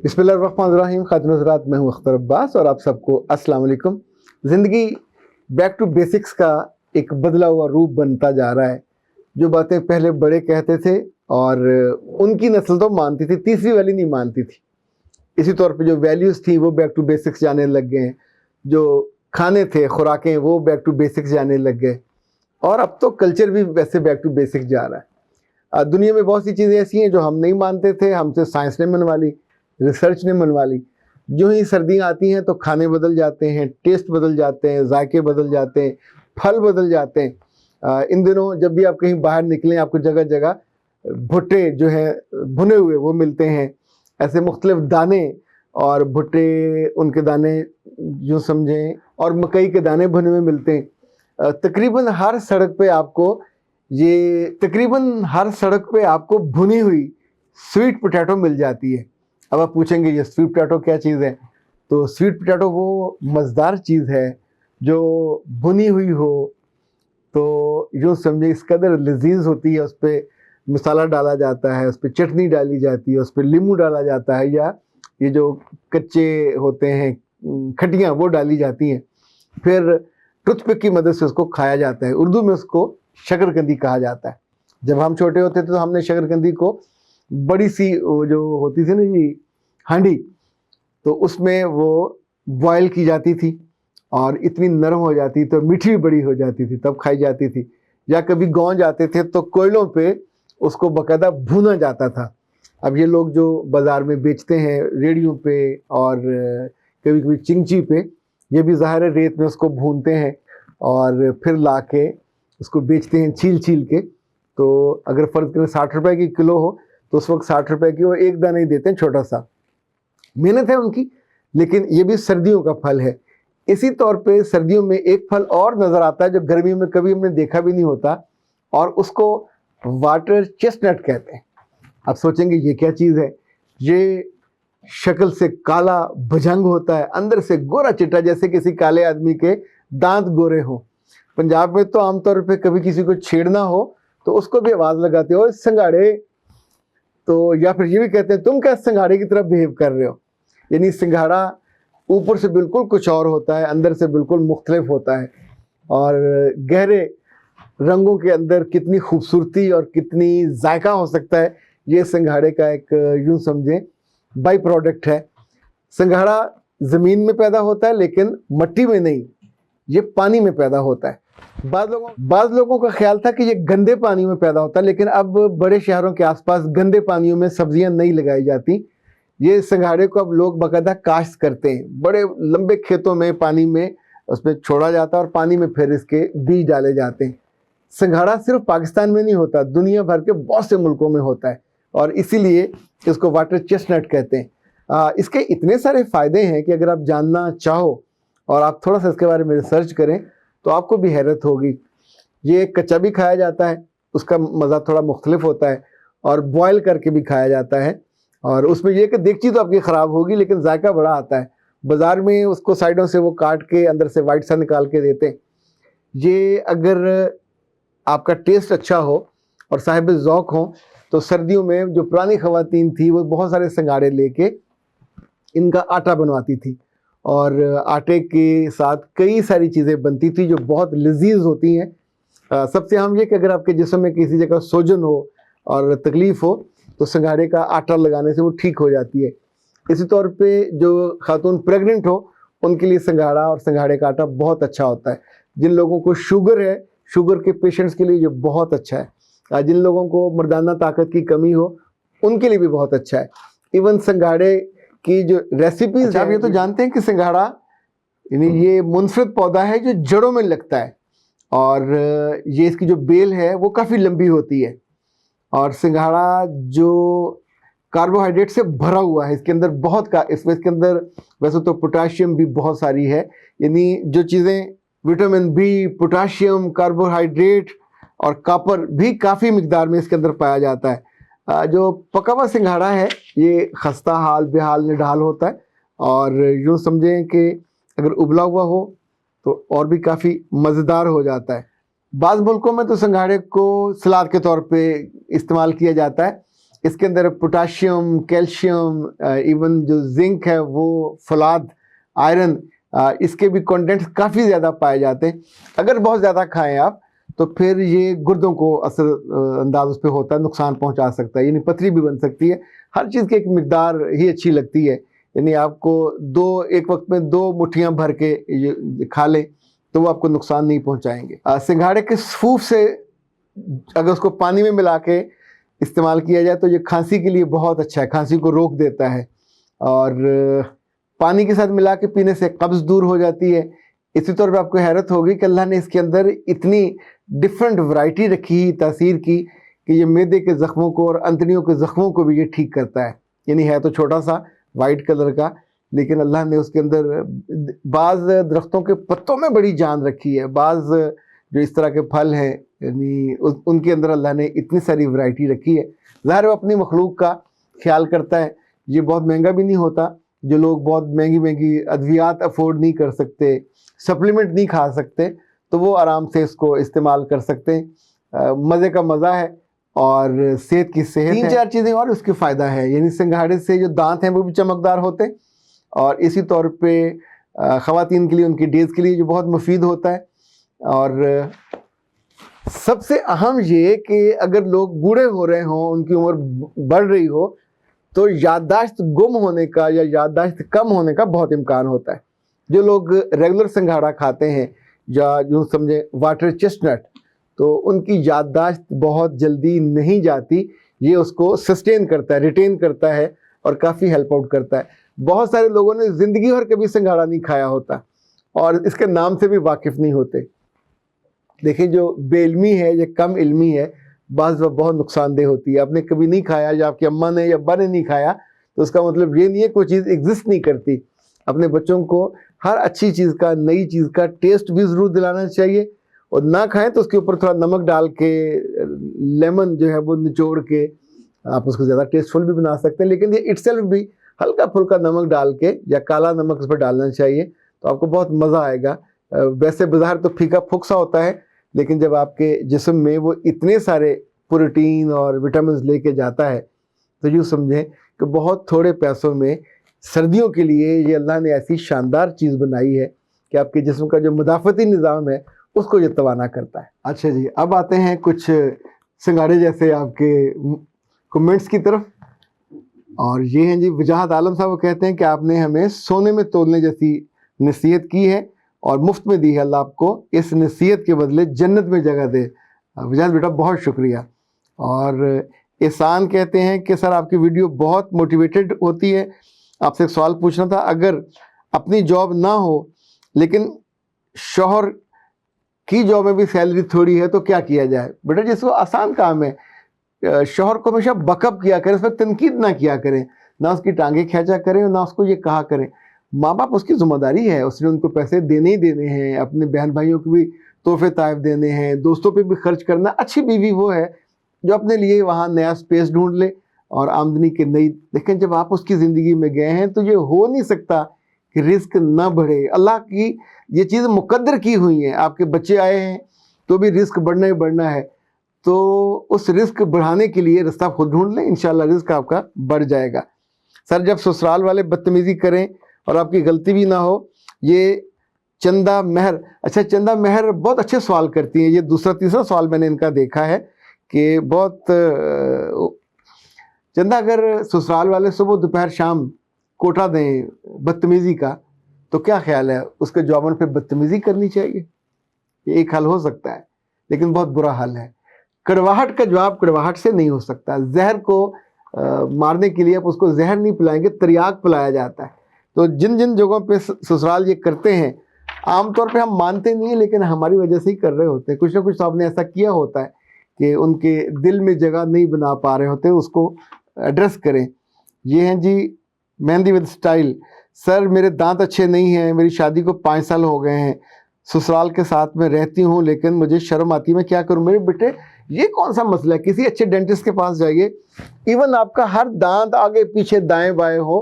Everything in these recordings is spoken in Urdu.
بسم اللہ الرحمن الرحیم. خاتون حضرات، میں ہوں اختر عباس اور آپ سب کو السلام علیکم. زندگی بیک ٹو بیسکس کا ایک بدلا ہوا روپ بنتا جا رہا ہے. جو باتیں پہلے بڑے کہتے تھے اور ان کی نسل تو مانتی تھی، تیسری والی نہیں مانتی تھی. اسی طور پہ جو ویلیوز تھی وہ بیک ٹو بیسکس جانے لگ گئے ہیں. جو کھانے تھے، خوراکیں، وہ بیک ٹو بیسکس جانے لگ گئے. اور اب تو کلچر بھی ویسے بیک ٹو بیسکس جا رہا ہے. دنیا میں بہت سی چیزیں ایسی ہیں جو ہم نہیں مانتے تھے، ہم سے سائنس نے منوا لی، ریسرچ نے منوا لی. جو ہی سردیاں آتی ہیں تو کھانے بدل جاتے ہیں، ٹیسٹ بدل جاتے ہیں، ذائقے بدل جاتے ہیں، پھل بدل جاتے ہیں. ان دنوں جب بھی آپ کہیں باہر نکلیں آپ کو جگہ جگہ بھٹے جو ہیں بھنے ہوئے وہ ملتے ہیں. ایسے مختلف دانے اور بھٹے، ان کے دانے یوں سمجھیں، اور مکئی کے دانے بھنے ہوئے ملتے ہیں. تقریباً ہر سڑک پہ آپ کو بھنی ہوئی سویٹ پوٹیٹو مل جاتی ہے. اب آپ پوچھیں گے یہ سویٹ پوٹیٹو کیا چیز ہے؟ تو سویٹ پوٹیٹو وہ مزیدار چیز ہے جو بھنی ہوئی ہو تو یوں سمجھے اس قدر لذیذ ہوتی ہے. اس پہ مسالہ ڈالا جاتا ہے، اس پہ چٹنی ڈالی جاتی ہے، اس پہ لیمو ڈالا جاتا ہے، یا یہ جو کچے ہوتے ہیں کھٹیاں وہ ڈالی جاتی ہیں. پھر ٹوتھ پک کی مدد سے اس کو کھایا جاتا ہے. اردو میں اس کو شکرکندی کہا جاتا ہے. جب ہم چھوٹے ہوتے تھے تو ہم نے شکرکندی کو بڑی سی جو ہوتی تھی نا جی ہانڈی، تو اس میں وہ بوائل کی جاتی تھی اور اتنی نرم ہو جاتی تو میٹھی بڑی ہو جاتی تھی، تب کھائی جاتی تھی. یا کبھی گاؤں جاتے تھے تو کوئلوں پہ اس کو باقاعدہ بھونا جاتا تھا. اب یہ لوگ جو بازار میں بیچتے ہیں ریڑیوں پہ اور کبھی کبھی چنگچی پہ، یہ بھی ظاہر ریت میں اس کو بھونتے ہیں اور پھر لا کے اس کو بیچتے ہیں چھیل چھیل کے. تو اگر فرض کریں 60 روپے کی کلو ہو تو اس وقت 60 روپے کی وہ ایک دانہ ہی دیتے ہیں، چھوٹا سا. محنت ہے ان کی، لیکن یہ بھی سردیوں کا پھل ہے. اسی طور پہ سردیوں میں ایک پھل اور نظر آتا ہے جو گرمیوں میں کبھی ہم نے دیکھا بھی نہیں ہوتا، اور اس کو واٹر چیسٹنٹ کہتے ہیں. آپ سوچیں گے یہ کیا چیز ہے؟ یہ شکل سے کالا بھجنگ ہوتا ہے، اندر سے گورا چٹا، جیسے کسی کالے آدمی کے دانت گورے ہوں. پنجاب میں تو عام طور پہ کبھی کسی کو چھیڑنا ہو تو اس کو بھی آواز لگاتے ہو سنگاڑے، تو یا پھر یہ بھی کہتے ہیں تم کیا سنگھاڑے کی طرف بہیو کر رہے ہو. یعنی سنگھاڑا اوپر سے بالکل کچھ اور ہوتا ہے، اندر سے بالکل مختلف ہوتا ہے. اور گہرے رنگوں کے اندر کتنی خوبصورتی اور کتنی ذائقہ ہو سکتا ہے، یہ سنگھاڑے کا ایک یوں سمجھیں بائی پروڈکٹ ہے. سنگھاڑا زمین میں پیدا ہوتا ہے لیکن مٹی میں نہیں، یہ پانی میں پیدا ہوتا ہے. بعض لوگوں کا خیال تھا کہ یہ گندے پانی میں پیدا ہوتا ہے، لیکن اب بڑے شہروں کے آس پاس گندے پانیوں میں سبزیاں نہیں لگائی جاتی. یہ سنگھاڑے کو اب لوگ باقاعدہ کاشت کرتے ہیں، بڑے لمبے کھیتوں میں پانی میں اس پہ چھوڑا جاتا ہے اور پانی میں پھر اس کے بیج ڈالے جاتے ہیں. سنگھاڑا صرف پاکستان میں نہیں ہوتا، دنیا بھر کے بہت سے ملکوں میں ہوتا ہے، اور اسی لیے اس کو واٹر چیسٹنٹ کہتے ہیں. اس کے اتنے سارے فائدے ہیں کہ اگر آپ جاننا چاہو اور آپ تھوڑا سا اس کے بارے میں ریسرچ کریں تو آپ کو بھی حیرت ہوگی. یہ کچا بھی کھایا جاتا ہے، اس کا مزہ تھوڑا مختلف ہوتا ہے، اور بوائل کر کے بھی کھایا جاتا ہے. اور اس میں یہ کہ دیگچی تو آپ کی خراب ہوگی لیکن ذائقہ بڑا آتا ہے. بازار میں اس کو سائڈوں سے وہ کاٹ کے اندر سے وائٹ سا نکال کے دیتے ہیں. یہ اگر آپ کا ٹیسٹ اچھا ہو اور صاحب ذوق ہوں تو سردیوں میں جو پرانی خواتین تھی وہ بہت سارے سنگھاڑے لے کے ان کا آٹا بنواتی تھی، اور آٹے کے ساتھ کئی ساری چیزیں بنتی تھی جو بہت لذیذ ہوتی ہیں. سب سے اہم یہ کہ اگر آپ کے جسم میں کسی جگہ سوجن ہو اور تکلیف ہو تو سنگھاڑے کا آٹا لگانے سے وہ ٹھیک ہو جاتی ہے. اسی طور پہ جو خاتون پریگننٹ ہو ان کے لیے سنگھاڑا اور سنگھاڑے کا آٹا بہت اچھا ہوتا ہے. جن لوگوں کو شوگر ہے، شوگر کے پیشنٹس کے لیے یہ بہت اچھا ہے. جن لوگوں کو مردانہ طاقت کی کمی ہو ان کے لیے بھی بہت اچھا ہے. ایون سنگھاڑے کی جو ریسیپیز آپ یہ تو جانتے ہیں کہ سنگھاڑا یعنی یہ منفرد پودا ہے جو جڑوں میں لگتا ہے، اور یہ اس کی جو بیل ہے وہ کافی لمبی ہوتی ہے. اور سنگھاڑا جو کاربوہائیڈریٹ سے بھرا ہوا ہے، اس کے اندر اس کے اندر ویسے تو پوٹاشیم بھی بہت ساری ہے. یعنی جو چیزیں وٹامن بی، پوٹاشیم، کاربوہائیڈریٹ اور کاپر بھی کافی مقدار میں اس کے اندر پایا جاتا ہے. جو پکا ہوا سنگھاڑا ہے یہ خستہ حال بحال نڈھال ہوتا ہے، اور یوں سمجھیں کہ اگر ابلا ہوا ہو تو اور بھی کافی مزیدار ہو جاتا ہے. بعض ملکوں میں تو سنگھاڑے کو سلاد کے طور پہ استعمال کیا جاتا ہے. اس کے اندر پوٹاشیم، کیلشیم، ایون جو زنک ہے وہ، فولاد، آئرن، اس کے بھی کنٹینٹس کافی زیادہ پائے جاتے ہیں. اگر بہت زیادہ کھائیں آپ تو پھر یہ گردوں کو اثر انداز اس پہ ہوتا ہے، نقصان پہنچا سکتا ہے، یعنی پتھری بھی بن سکتی ہے. ہر چیز کی ایک مقدار ہی اچھی لگتی ہے. یعنی آپ کو ایک وقت میں 2 مٹھیاں بھر کے کھا لیں تو وہ آپ کو نقصان نہیں پہنچائیں گے. سنگھاڑے کے سفوف سے اگر اس کو پانی میں ملا کے استعمال کیا جائے تو یہ کھانسی کے لیے بہت اچھا ہے، کھانسی کو روک دیتا ہے. اور پانی کے ساتھ ملا کے پینے سے قبض دور ہو جاتی ہے. اسی طور پہ آپ کو حیرت ہوگی کہ اللہ نے اس کے اندر اتنی ڈفرینٹ ورائٹی رکھی تاثیر کی کہ یہ معدے کے زخموں کو اور انتڑیوں کے زخموں کو بھی یہ ٹھیک کرتا ہے. یعنی ہے تو چھوٹا سا وائٹ کلر کا، لیکن اللہ نے اس کے اندر بعض درختوں کے پتوں میں بڑی جان رکھی ہے. بعض جو اس طرح کے پھل ہیں یعنی ان کے اندر اللہ نے اتنی ساری ورائٹی رکھی ہے. ظاہر وہ اپنی مخلوق کا خیال کرتا ہے. یہ بہت مہنگا بھی نہیں ہوتا. جو لوگ بہت مہنگی ادویات افورڈ نہیں کر سکتے، سپلیمنٹ نہیں کھا سکتے، تو وہ آرام سے اس کو استعمال کر سکتے ہیں. مزے کا مزہ ہے اور صحت کی صحت ہے. 3-4 چیزیں اور اس کے فائدہ ہے. یعنی سنگھاڑے سے جو دانت ہیں وہ بھی چمکدار ہوتے ہیں، اور اسی طور پہ خواتین کے لیے، ان کی ڈیز کے لیے جو بہت مفید ہوتا ہے. اور سب سے اہم یہ کہ اگر لوگ بوڑھے ہو رہے ہوں، ان کی عمر بڑھ رہی ہو، تو یادداشت گم ہونے کا یا یادداشت کم ہونے کا بہت امکان ہوتا ہے. جو لوگ ریگولر سنگھاڑا کھاتے ہیں یا جو سمجھیں واٹر چیسٹنٹ، تو ان کی یادداشت بہت جلدی نہیں جاتی. یہ اس کو سسٹین کرتا ہے، ریٹین کرتا ہے اور کافی ہیلپ آؤٹ کرتا ہے. بہت سارے لوگوں نے زندگی بھر کبھی سنگھاڑا نہیں کھایا ہوتا اور اس کے نام سے بھی واقف نہیں ہوتے. دیکھیں جو بے علمی ہے یا کم علمی ہے بعض بہت نقصان دہ ہوتی ہے. آپ نے کبھی نہیں کھایا یا آپ کی اماں نے یا ابا نے نہیں کھایا تو اس کا مطلب یہ نہیں ہے کوئی چیز ایگزسٹ نہیں کرتی. اپنے بچوں کو ہر اچھی چیز کا، نئی چیز کا ٹیسٹ بھی ضرور دلانا چاہیے، اور نہ کھائیں تو اس کے اوپر تھوڑا نمک ڈال کے، لیمن جو ہے وہ نچوڑ کے آپ اس کو زیادہ ٹیسٹفل بھی بنا سکتے ہیں. لیکن یہ اٹ سیلف بھی ہلکا پھلکا نمک ڈال کے یا کالا نمک اس پر ڈالنا چاہیے تو آپ کو بہت مزہ آئے گا. ویسے بظاہر تو پھیکا پھوکسا ہوتا ہے، لیکن جب آپ کے جسم میں وہ اتنے سارے پروٹین اور وٹامنز لے کے جاتا ہے تو یوں سمجھیں کہ بہت تھوڑے پیسوں میں سردیوں کے لیے یہ اللہ نے ایسی شاندار چیز بنائی ہے کہ آپ کے جسم کا جو مدافعتی نظام ہے اس کو یہ توانا کرتا ہے. اچھا جی، اب آتے ہیں کچھ سنگھاڑے جیسے آپ کے کمنٹس کی طرف. اور یہ ہیں جی وجاہت عالم صاحب، وہ کہتے ہیں کہ آپ نے ہمیں سونے میں تولنے جیسی نصیحت کی ہے اور مفت میں دی ہے. اللہ آپ کو اس نصیحت کے بدلے جنت میں جگہ دے. وجاہت بیٹا بہت شکریہ. اور احسان کہتے ہیں کہ سر آپ کی ویڈیو بہت موٹیویٹڈ ہوتی ہے. آپ سے ایک سوال پوچھنا تھا، اگر اپنی جاب نہ ہو لیکن شوہر کی جاب میں بھی سیلری تھوڑی ہے تو کیا کیا جائے؟ بیٹا جس کو آسان کام ہے، شوہر کو ہمیشہ بک اپ کیا کریں، اس میں تنقید نہ کیا کریں، نہ اس کی ٹانگیں کھینچا کریں اور نہ اس کو یہ کہا کریں. ماں باپ اس کی ذمہ داری ہے، اس نے ان کو پیسے دینے ہی دینے ہیں، اپنے بہن بھائیوں کو بھی تحفے تحائف دینے ہیں، دوستوں پہ بھی خرچ کرنا. اچھی بیوی وہ ہے جو اپنے لیے وہاں نیا سپیس ڈھونڈ لے اور آمدنی کے نئی. لیکن جب آپ اس کی زندگی میں گئے ہیں تو یہ ہو نہیں سکتا کہ رزق نہ بڑھے. اللہ کی یہ چیز مقدر کی ہوئی ہیں. آپ کے بچے آئے ہیں تو بھی رزق بڑھنا ہی بڑھنا ہے، تو اس رزق بڑھانے کے لیے رستہ خود ڈھونڈ لیں، انشاءاللہ رزق آپ کا بڑھ جائے گا. سر جب سسرال والے بدتمیزی کریں اور آپ کی غلطی بھی نہ ہو. یہ چندہ مہر، اچھا چندہ مہر بہت اچھے سوال کرتی ہیں. یہ دوسرا تیسرا سوال میں نے ان کا دیکھا ہے کہ بہت چندہ اگر سسرال والے صبح دوپہر شام کوٹا دیں بدتمیزی کا تو کیا خیال ہے؟ اس کے جواباً پہ بدتمیزی کرنی چاہیے؟ یہ ایک حل ہو سکتا ہے لیکن بہت برا حل ہے. کڑواہٹ کا جواب کڑواہٹ سے نہیں ہو سکتا. زہر کو مارنے کے لیے آپ اس کو زہر نہیں پلائیں گے، تریاک پلایا جاتا ہے. تو جن جن جگہوں پہ سسرال یہ کرتے ہیں عام طور پہ ہم مانتے نہیں ہیں لیکن ہماری وجہ سے ہی کر رہے ہوتے ہیں. کچھ نہ کچھ تو آپ نے ایسا کیا ہوتا ہے کہ ان کے دل میں جگہ نہیں بنا پا رہے ہوتے، اس کو ایڈریس کریں. یہ ہیں جی مہندی ود اسٹائل. سر میرے دانت اچھے نہیں ہیں، میری شادی کو 5 سال ہو گئے ہیں، سسرال کے ساتھ میں رہتی ہوں لیکن مجھے شرم آتی ہے، میں کیا کروں؟ میرے بیٹے یہ کون سا مسئلہ ہے؟ کسی اچھے ڈینٹسٹ کے پاس جائیے. ایون آپ کا ہر دانت آگے پیچھے دائیں بائیں ہو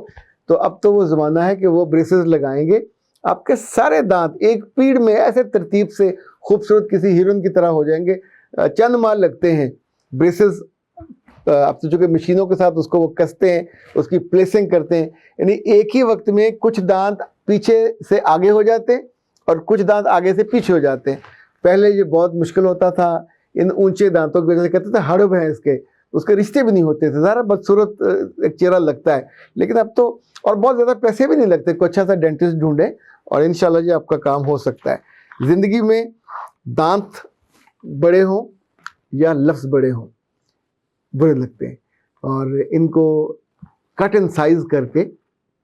تو اب تو وہ زمانہ ہے کہ وہ بریسز لگائیں گے. آپ کے سارے دانت ایک پیڑ میں ایسے ترتیب سے خوبصورت کسی ہیروئن کی طرح ہو جائیں گے. چند ماہ لگتے ہیں. بریسز اب تو چونکہ مشینوں کے ساتھ اس کو وہ کستے ہیں، اس کی پلیسنگ کرتے ہیں، یعنی ایک ہی وقت میں کچھ دانت پیچھے سے آگے ہو جاتے ہیں اور کچھ دانت آگے سے پیچھے ہو جاتے ہیں. پہلے یہ بہت مشکل ہوتا تھا، ان اونچے دانتوں کی وجہ سے کہتے تھے ہڑب ہے اس کے رشتے بھی نہیں ہوتے تھے، ذرا بدصورت ایک چہرہ لگتا ہے. لیکن اب تو اور بہت زیادہ پیسے بھی نہیں لگتے، کوئی اچھا سا ڈینٹسٹ ڈھونڈے اور انشاءاللہ جی آپ کا کام ہو سکتا ہے. زندگی میں دانت بڑے ہوں یا لفظ بڑے ہوں برے لگتے ہیں، اور ان کو کٹ اینڈ سائز کر کے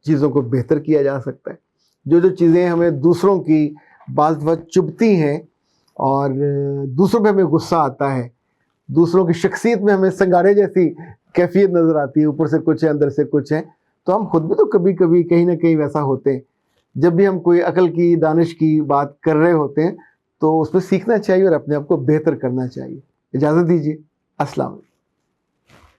چیزوں کو بہتر کیا جا سکتا ہے. جو چیزیں ہمیں دوسروں کی بعض وقت چبھتی ہیں اور دوسروں پہ ہمیں غصہ آتا ہے، دوسروں کی شخصیت میں ہمیں سنگارے جیسی کیفیت نظر آتی ہے، اوپر سے کچھ ہے اندر سے کچھ ہے، تو ہم خود بھی تو کبھی کبھی کہیں نہ کہیں ویسا ہوتے ہیں. جب بھی ہم کوئی عقل کی دانش کی بات کر رہے ہوتے ہیں تو اس پہ سیکھنا چاہیے اور اپنے آپ کو بہتر کرنا چاہیے. اجازت دیجیے، السلام علیکم.